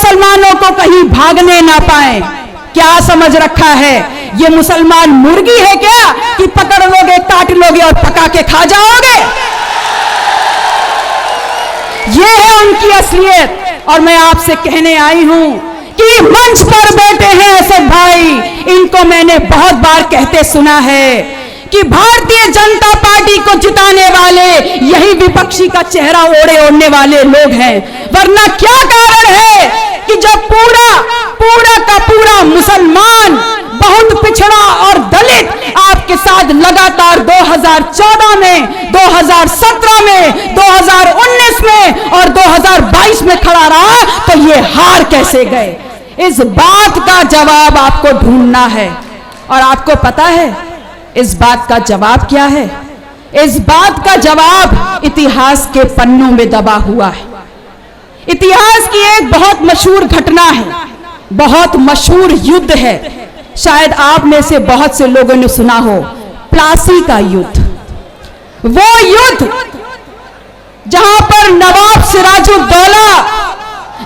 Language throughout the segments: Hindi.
मुसलमानों को कहीं भागने ना पाए। क्या समझ रखा है, ये मुसलमान मुर्गी है क्या कि पकड़ लोगे, काट लोगे और पका के खा जाओगे? ये है उनकी असलियत। और मैं आपसे कहने आई हूं कि मंच पर बैठे हैं असद भाई, इनको मैंने बहुत बार कहते सुना है कि भारतीय जनता पार्टी को जिताने वाले यही विपक्षी का चेहरा ओढ़ने वाले लोग हैं। वरना क्या कारण है कि जब पूरा का पूरा मुसलमान, बहुत पिछड़ा और दलित आपके साथ लगातार 2014 में, 2017 में, 2019 में और 2022 में खड़ा रहा, तो ये हार कैसे गए? इस बात का जवाब आपको ढूंढना है। और आपको पता है इस बात का जवाब क्या है? इस बात का जवाब इतिहास के पन्नों में दबा हुआ है। इतिहास की एक बहुत मशहूर घटना है, बहुत मशहूर युद्ध है। शायद आप में से बहुत से लोगों ने सुना हो, प्लासी का युद्ध। वो युद्ध जहां पर नवाब सिराजुद्दौला,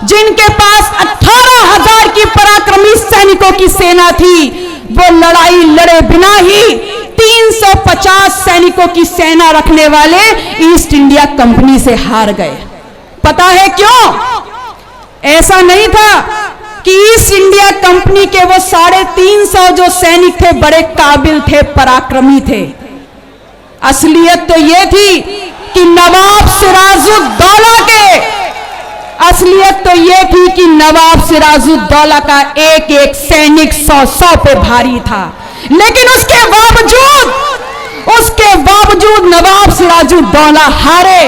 जिनके पास 18,000 की पराक्रमी सैनिकों की सेना थी, वो लड़ाई लड़े बिना ही 350 सैनिकों की सेना रखने वाले ईस्ट इंडिया कंपनी से हार गए। पता है क्यों? ऐसा नहीं था कि ईस्ट इंडिया कंपनी के वो 350 जो सैनिक थे बड़े काबिल थे, पराक्रमी थे। असलियत तो ये थी कि नवाब सिराजुद्दौला का एक एक सैनिक 100 पे भारी था। लेकिन उसके बावजूद नवाब सिराजुद्दौला हारे,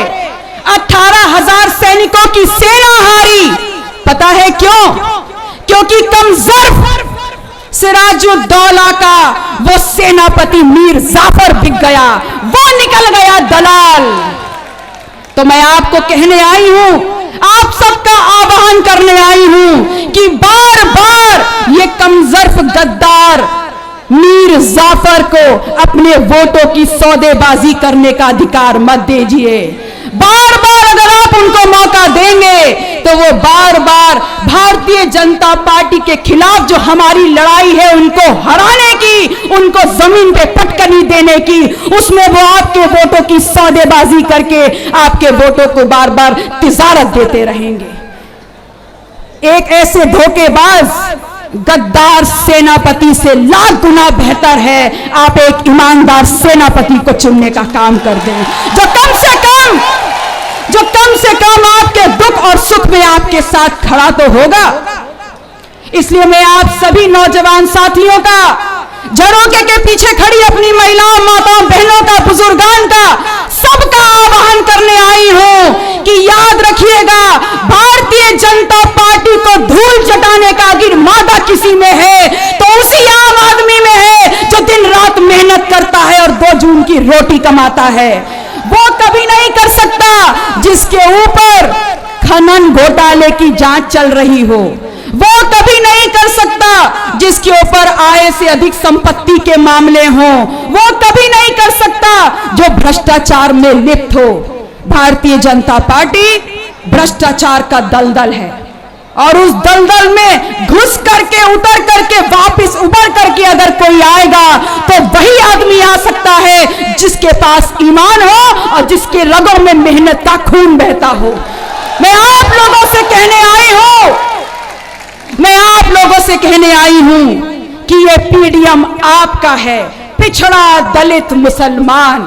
18,000 सैनिकों की सेना हारी। पता है क्यों? क्योंकि कमजोर सिराजुद्दौला का वो सेनापति मीर जाफर बिक गया, वो निकल गया दलाल। तो मैं आपको कहने आई हूं, आप सबका आह्वान करने आई हूं कि बार बार ये कमजोर गद्दार मीर जाफर को अपने वोटों की सौदेबाजी करने का अधिकार मत दीजिए। बार बार अगर आप उनको मौका देंगे तो वो बार बार भारतीय जनता पार्टी के खिलाफ जो हमारी लड़ाई है उनको हराने की, उनको जमीन पे पटकनी देने की, उसमें वो आपके वोटों की सौदेबाजी करके आपके वोटों को बार बार तिजारत देते रहेंगे। एक ऐसे धोखेबाज गद्दार सेनापति से लाख गुना बेहतर है आप एक ईमानदार सेनापति को चुनने का काम कर दें, जो कम से कम आपके दुख और सुख में आपके साथ खड़ा तो होगा। इसलिए मैं आप सभी नौजवान साथियों का, झरोखे के पीछे खड़ी अपनी महिलाओं, माताओं, बहनों का, बुजुर्गान का, सबका आह्वान करने आई हूं कि याद रखिएगा, भारतीय जनता पार्टी को धूल चटाने का अगर मादा किसी में है तो उसी आम आदमी में है जो दिन रात मेहनत करता है और 2 जून की रोटी कमाता है। वो कभी नहीं कर सकता जिसके ऊपर खनन घोटाले की जांच चल रही हो। वो कभी नहीं कर सकता जिसके ऊपर आय से अधिक संपत्ति के मामले हों। वो कभी नहीं कर सकता जो भ्रष्टाचार में लिप्त हो। भारतीय जनता पार्टी भ्रष्टाचार का दलदल है और उस दलदल में घुस करके, उतर करके, वापस उबर करके अगर कोई आएगा तो वही आदमी आ सकता है जिसके पास ईमान हो और जिसके रगों में मेहनत का खून बहता हो। मैं आप लोगों से कहने आई हूं कि ये पीडीएम आपका है, पिछड़ा दलित मुसलमान।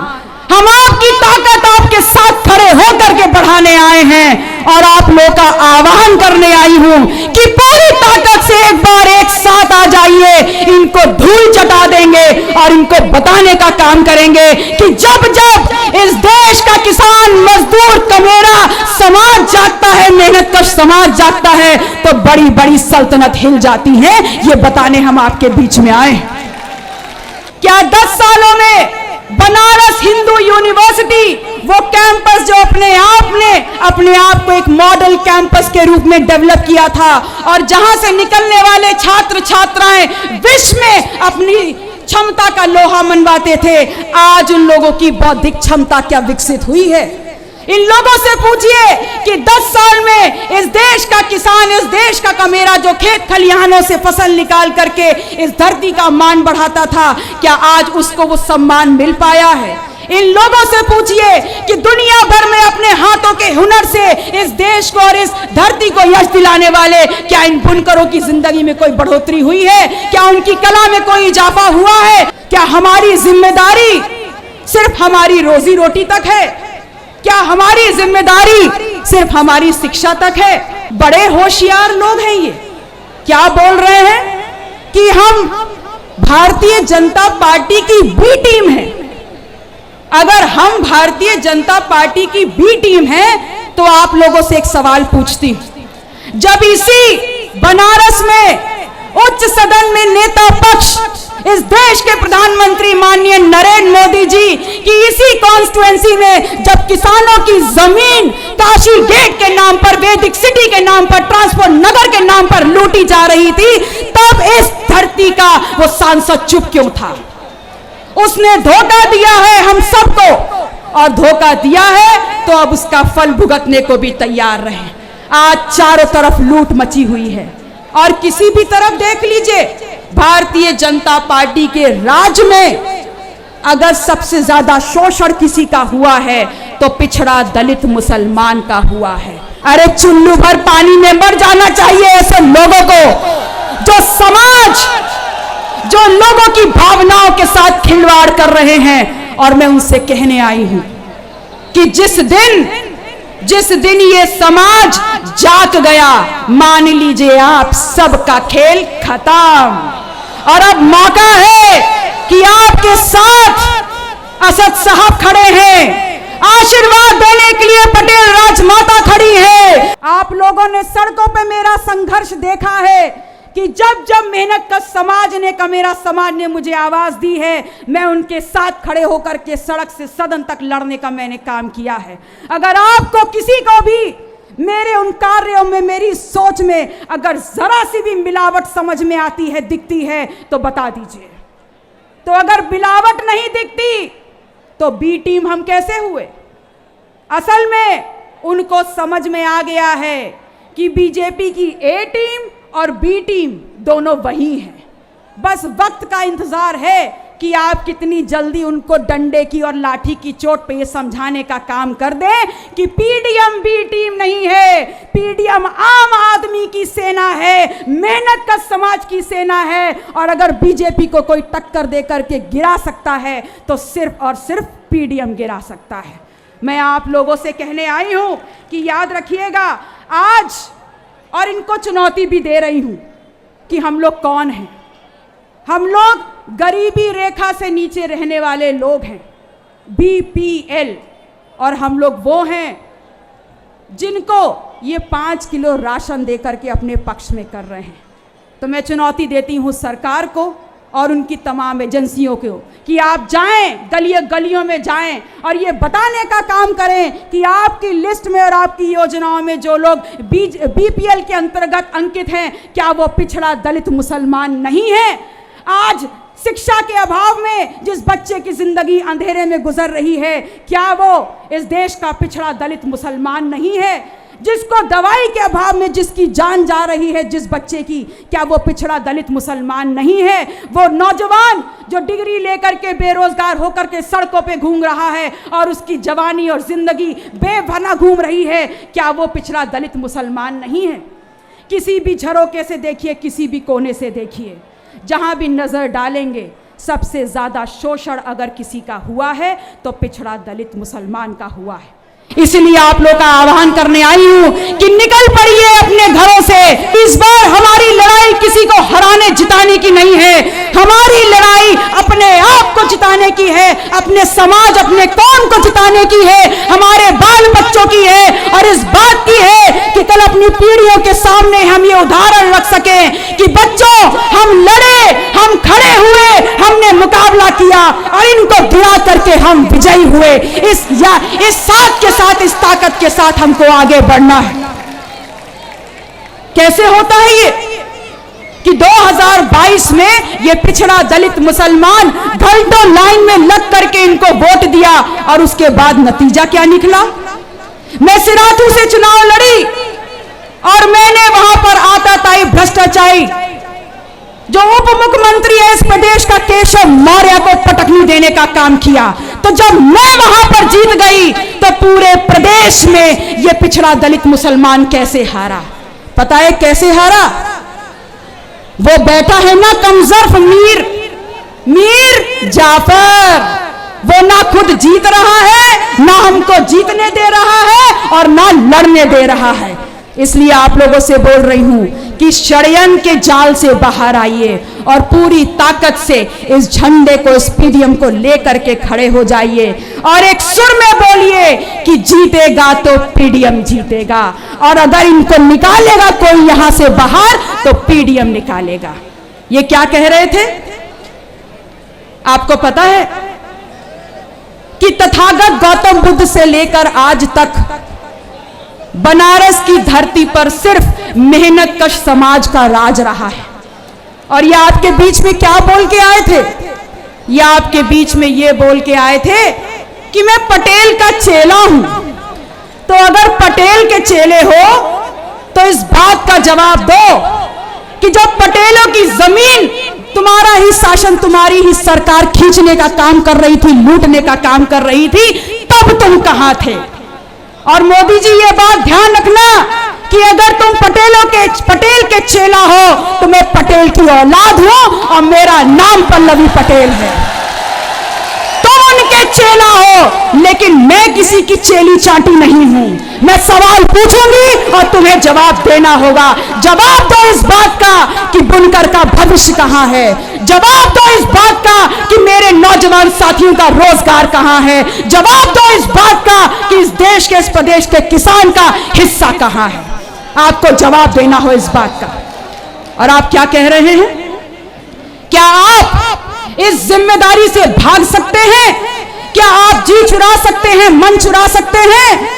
हम आपकी ताकत आपके साथ खड़े होकर के बढ़ाने आए हैं और आप लोगों का आह्वान करने आई हूं कि पूरी ताकत से एक बार एक साथ आ जाइए, इनको धूल चटा देंगे और इनको बताने का काम करेंगे कि जब जब इस देश का किसान, मजदूर, कमेरा समाज जागता है, मेहनतकश समाज जागता है तो बड़ी बड़ी सल्तनत हिल जाती है। ये बताने हम आपके बीच में आए। क्या 10 सालों में बनारस हिंदू यूनिवर्सिटी, वो कैंपस जो अपने आप को एक मॉडल कैंपस के रूप में डेवलप किया था और जहां से निकलने वाले छात्र छात्राएं विश्व में अपनी क्षमता का लोहा मनवाते थे, आज उन लोगों की बौद्धिक क्षमता क्या विकसित हुई है? इन लोगों से पूछिए कि 10 साल में इस देश का किसान, इस देश का कमेरा जो खेत खलिहानों से फसल निकाल करके इस धरती का मान बढ़ाता था, क्या आज उसको वो सम्मान मिल पाया है? इन लोगों से पूछिए कि दुनिया भर में अपने हाथों के हुनर से इस देश को और इस धरती को यश दिलाने वाले, क्या इन बुनकरों की जिंदगी में कोई बढ़ोतरी हुई है? क्या उनकी कला में कोई इजाफा हुआ है? क्या हमारी जिम्मेदारी सिर्फ हमारी रोजी रोटी तक है? क्या हमारी जिम्मेदारी सिर्फ हमारी शिक्षा तक है? बड़े होशियार लोग हैं ये, क्या बोल रहे हैं कि हम भारतीय जनता पार्टी की बी टीम है। अगर हम भारतीय जनता पार्टी की बी टीम है तो आप लोगों से एक सवाल पूछती हूं, जब इसी बनारस में उच्च सदन में नेता पक्ष इस देश के प्रधानमंत्री माननीय नरेंद्र मोदी जी की इसी कॉन्स्टिट्यूएंसी में जब किसानों की जमीन काशी गेट के नाम पर, वैदिक सिटी के नाम पर, ट्रांसपोर्ट नगर के नाम पर लूटी जा रही थी, तब इस धरती का वो सांसद चुप क्यों था? उसने धोखा दिया है हम सबको, और धोखा दिया है तो अब उसका फल भुगतने को भी तैयार रहे। आज चारों तरफ लूट मची हुई है, और किसी भी तरफ देख लीजिए, भारतीय जनता पार्टी के राज में अगर सबसे ज्यादा शोषण किसी का हुआ है तो पिछड़ा दलित मुसलमान का हुआ है। अरे चुल्लू भर पानी में मर जाना चाहिए ऐसे लोगों को, जो समाज, जो लोगों की भावनाओं के साथ खिलवाड़ कर रहे हैं। और मैं उनसे कहने आई हूं कि जिस दिन ये समाज जाग गया, मान लीजिए आप सबका खेल खत्म। और अब मौका है कि आपके साथ असद साहब खड़े हैं, आशीर्वाद देने के लिए पटेल राजमाता खड़ी है। आप लोगों ने सड़कों पे मेरा संघर्ष देखा है कि जब जब मेहनत का समाज ने, मेरा समाज ने मुझे आवाज दी है, मैं उनके साथ खड़े होकर के सड़क से सदन तक लड़ने का मैंने काम किया है। अगर आपको किसी को भी मेरे उन कार्यों में, मेरी सोच में अगर जरा सी भी मिलावट समझ में आती है, दिखती है, तो बता दीजिए। तो अगर मिलावट नहीं दिखती तो बी टीम हम कैसे हुए? असल में उनको समझ में आ गया है कि बीजेपी की ए टीम और बी टीम दोनों वही हैं। बस वक्त का इंतजार है कि आप कितनी जल्दी उनको डंडे की और लाठी की चोट पे ये समझाने का काम कर दें कि पीडीएम बी टीम नहीं है, पीडीएम आम आदमी की सेना है, मेहनत का समाज की सेना है। और अगर बीजेपी को कोई टक्कर दे करके गिरा सकता है तो सिर्फ और सिर्फ पीडीएम गिरा सकता है। मैं आप लोगों से कहने आई हूं कि याद रखिएगा आज, और इनको चुनौती भी दे रही हूं कि हम लोग कौन हैं। हम लोग गरीबी रेखा से नीचे रहने वाले लोग हैं, बीपीएल, और हम लोग वो हैं जिनको ये 5 किलो राशन देकर के अपने पक्ष में कर रहे हैं। तो मैं चुनौती देती हूँ सरकार को और उनकी तमाम एजेंसियों को कि आप जाएं, गलियों में जाएं और ये बताने का काम करें कि आपकी लिस्ट में और आपकी योजनाओं में जो लोग बीपीएल के अंतर्गत अंकित हैं, क्या वो पिछड़ा दलित मुसलमान नहीं है? आज शिक्षा के अभाव में जिस बच्चे की जिंदगी अंधेरे में गुजर रही है, क्या वो इस देश का पिछड़ा दलित मुसलमान नहीं है? जिसको दवाई के अभाव में जिसकी जान जा रही है जिस बच्चे की, क्या वो पिछड़ा दलित मुसलमान नहीं है? वो नौजवान जो डिग्री लेकर के बेरोजगार होकर के सड़कों पे घूम रहा है और उसकी जवानी और जिंदगी बेपनाह घूम रही है, क्या वो पिछड़ा दलित मुसलमान नहीं है? किसी भी झरोके से देखिए, किसी भी कोने से देखिए, जहां भी नजर डालेंगे सबसे ज्यादा शोषण अगर किसी का हुआ है तो पिछड़ा दलित मुसलमान का हुआ है। इसलिए आप लोग का आह्वान करने आई हूं कि निकल पड़िए अपने घरों से। इस बार हमारी लड़ाई किसी को हराने जिताने की नहीं है, हमारी लड़ाई अपने आप को जिताने की है, अपने समाज, अपने कौम को जिताने की है, हमारे बाल बच्चों की है, और इस बात की है कि कल अपनी पीढ़ियों के सामने हम ये उदाहरण रख सकें कि बच्चों, हम लड़े, हम खड़े हुए, हमने मुकाबला किया और इनको गिरा करके हम विजयी हुए। इस साथ के साथ, इस ताकत के साथ हमको आगे बढ़ना है। कैसे होता है ये कि 2022 में ये पिछड़ा दलित मुसलमान घंटों लाइन में लग करके इनको वोट दिया और उसके बाद नतीजा क्या निकला? मैं सिराथू से चुनाव लड़ी और मैंने वहां पर आताताई भ्रष्टाचारी जो उप मुख्यमंत्री है इस प्रदेश का केशव मौर्य को पटकनी देने का काम किया। तो जब मैं वहां पर जीत गई तो पूरे प्रदेश में यह पिछड़ा दलित मुसलमान कैसे हारा? पता है कैसे हारा? वो बैठा है ना कमजोर मीर जाफर, वो ना खुद जीत रहा है, ना हमको जीतने दे रहा है और ना लड़ने दे रहा है। इसलिए आप लोगों से बोल रही हूं कि षड्यंत्र के जाल से बाहर आइए और पूरी ताकत से इस झंडे को, इस पीडीएम को लेकर के खड़े हो जाइए और एक सुर में बोलिए कि जीतेगा तो पीडीएम जीतेगा, और अगर इनको निकालेगा कोई यहां से बाहर तो पीडीएम निकालेगा। ये क्या कह रहे थे आपको पता है कि तथागत गौतम बुद्ध से लेकर आज तक बनारस की धरती पर सिर्फ मेहनत कश समाज का राज रहा है। और ये आपके बीच में क्या बोल के आए थे? ये आपके बीच में ये बोल के आए थे कि मैं पटेल का चेला हूं। तो अगर पटेल के चेले हो तो इस बात का जवाब दो कि जब पटेलों की जमीन तुम्हारा ही शासन, तुम्हारी ही सरकार खींचने का काम कर रही थी, लूटने का काम कर रही थी, तब तुम कहां थे? और मोदी जी ये बात ध्यान रखना कि अगर तुम पटेल के चेला हो तो मैं पटेल की औलाद हूं और मेरा नाम पल्लवी पटेल है। तुम उनके चेला हो, लेकिन मैं किसी की चेली चाटी नहीं हूं। मैं सवाल पूछूंगी और तुम्हें जवाब देना होगा। जवाब दो इस बात का कि बुनकर का भविष्य कहां है। जवाब दो इस बात का कि मेरे नौजवान साथियों का रोजगार कहां है। जवाब दो इस बात का कि इस देश के, इस प्रदेश के किसान का हिस्सा कहां है। आपको जवाब देना हो इस बात का। और आप क्या कह रहे हैं? क्या आप इस जिम्मेदारी से भाग सकते हैं? क्या आप जी चुरा सकते हैं, मन चुरा सकते हैं?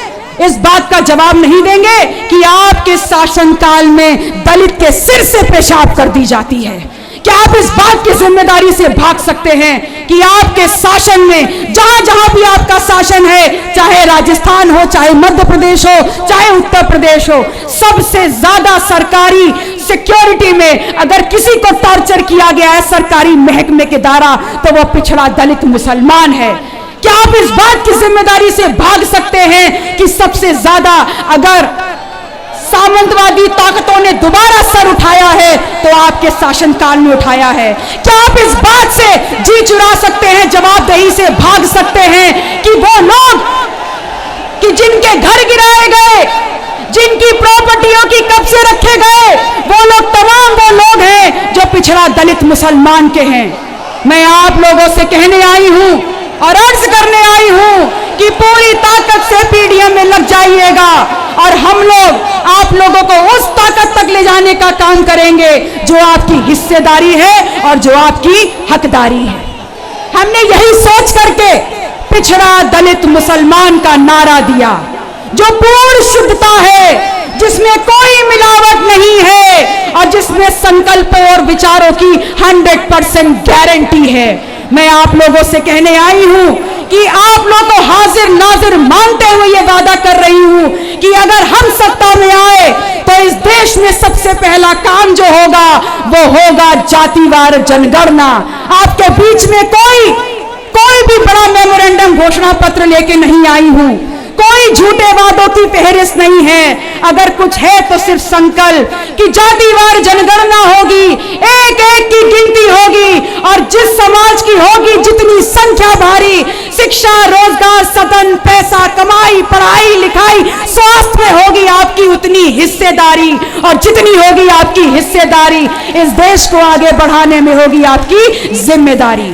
इस बात का जवाब नहीं देंगे कि आपके शासनकाल में दलित के सिर से पेशाब कर दी जाती है। क्या आप इस बात की जिम्मेदारी से भाग सकते हैं कि आपके शासन में जहां जहां भी आपका शासन है, चाहे राजस्थान हो, चाहे मध्य प्रदेश हो, चाहे उत्तर प्रदेश हो, सबसे ज्यादा सरकारी सिक्योरिटी में अगर किसी को टॉर्चर किया गया है सरकारी महकमे के द्वारा तो वह पिछड़ा दलित मुसलमान है? क्या आप इस बात की जिम्मेदारी से भाग सकते हैं कि सबसे ज्यादा अगर सामंतवादी ताकतों ने दोबारा सर उठाया है तो आपके शासनकाल में उठाया है? क्या आप इस बात से जी चुरा सकते हैं, जवाबदेही से भाग सकते हैं कि वो लोग कि जिनके घर गिराए गए, जिनकी प्रॉपर्टियों की कब्जे रखे गए, वो लोग तमाम वो लोग हैं जो पिछड़ा दलित मुसलमान के हैं? मैं आप लोगों से कहने आई हूं और अर्ज करने आई हूं कि पूरी ताकत से पीडीएम में लग जाइएगा और हम लोग आप लोगों को उस ताकत तक ले जाने का काम करेंगे जो आपकी हिस्सेदारी है और जो आपकी हकदारी है। हमने यही सोच करके पिछड़ा दलित मुसलमान का नारा दिया, जो पूर्ण शुद्धता है, जिसमें कोई मिलावट नहीं है और जिसमें संकल्पों और विचारों की 100% गारंटी है। मैं आप लोगों से कहने आई हूं कि आप लोगों को हाजिर नाजिर मानते हुए ये वादा कर रही हूं कि अगर हम सत्ता में आए तो इस देश में सबसे पहला काम जो होगा वो होगा जातिवार जनगणना। आपके बीच में कोई भी बड़ा मेमोरेंडम घोषणा पत्र लेके नहीं आई हूं, कोई झूठे वादों की फहरिस्त नहीं है। अगर कुछ है तो सिर्फ संकल्प कि जातिवार जनगणना होगी, एक एक की गिनती होगी और जिस समाज की होगी जितनी संख्या भारी, शिक्षा, रोजगार, सदन, पैसा, कमाई, पढ़ाई लिखाई, स्वास्थ्य में होगी आपकी उतनी हिस्सेदारी और जितनी होगी आपकी हिस्सेदारी इस देश को आगे बढ़ाने में होगी आपकी जिम्मेदारी।